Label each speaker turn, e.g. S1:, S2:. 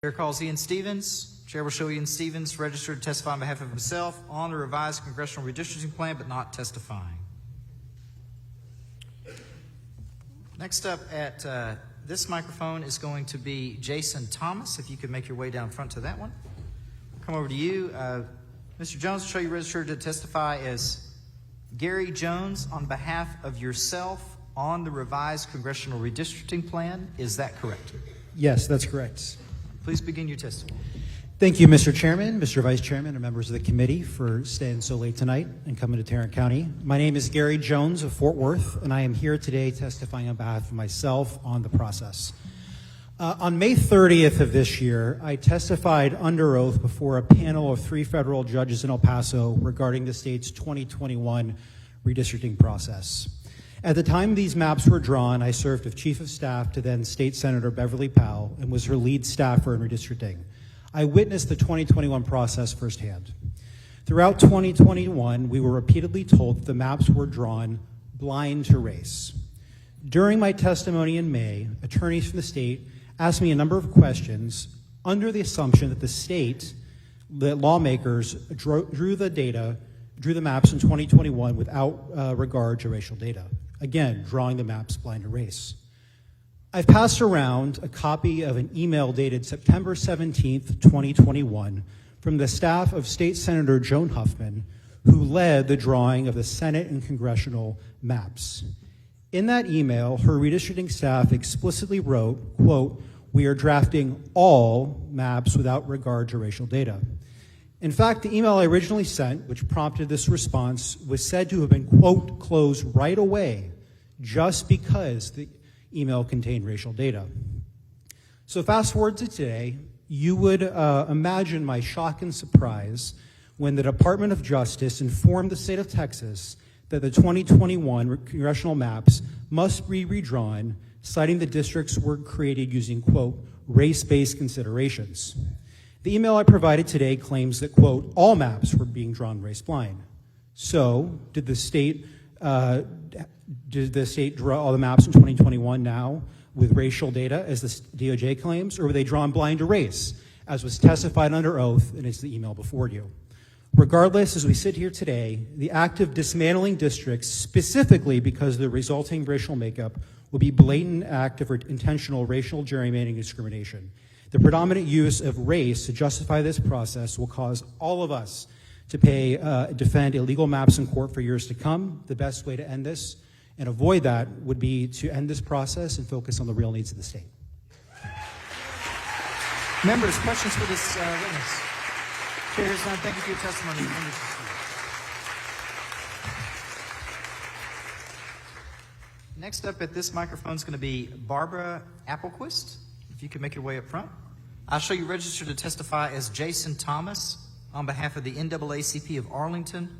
S1: Chair calls Ian Stevens. Chair will show Ian Stevens registered to testify on behalf of himself on the revised congressional redistricting plan, but not testifying. Next up at this microphone is going to be Jason Thomas. If you could make your way down front to that one. Come over to you. Mr. Jones, will show you registered to testify as Gary Jones on behalf of yourself on the revised congressional redistricting plan. Is that correct?
S2: Yes, that's correct.
S1: Please begin your testimony.
S2: Thank you, Mr. Chairman, Mr. Vice Chairman, and members of the committee for staying so late tonight and coming to Tarrant County. My name is Gary Jones of Fort Worth, and I am here today testifying on behalf of myself on the process. On May 30th of this year, I testified under oath before a panel of 3 federal judges in El Paso regarding the state's 2021 redistricting process. At the time these maps were drawn, I served as Chief of Staff to then State Senator Beverley Powell and was her lead staffer in redistricting. I witnessed the 2021 process firsthand. Throughout 2021, we were repeatedly told that the maps were drawn blind to race. During my testimony in May, attorneys from the state asked me a number of questions under the assumption that the lawmakers drew the maps in 2021 without regard to racial data. Again, drawing the maps blind to race. I've passed around a copy of an email dated September 17th, 2021 from the staff of State Senator Joan Huffman, who led the drawing of the Senate and congressional maps. In that email, her redistricting staff explicitly wrote, quote, "We are drafting all maps without regard to racial data." In fact, the email I originally sent, which prompted this response, was said to have been, quote, "closed right away," just because the email contained racial data. So fast forward to today, you would imagine my shock and surprise when the Department of Justice informed the state of Texas that the 2021 congressional maps must be redrawn, citing the districts were created using, quote, "race-based considerations." The email I provided today claims that, quote, "all maps were being drawn race blind." So, did the state draw all the maps in 2021 now with racial data, as the DOJ claims, or were they drawn blind to race, as was testified under oath, and it's the email before you? Regardless, as we sit here today, the act of dismantling districts, specifically because of the resulting racial makeup, will be blatant act of intentional racial gerrymandering discrimination. The predominant use of race to justify this process will cause all of us to defend illegal maps in court for years to come. The best way to end this and avoid that would be to end this process and focus on the real needs of the state.
S1: Members, questions for this witness? Chair hears none. Thank you for your testimony. Next up at this microphone is going to be Barbara Applequist. If you could make your way up front. I'll show you registered to testify as Jason Thomas on behalf of the NAACP of Arlington.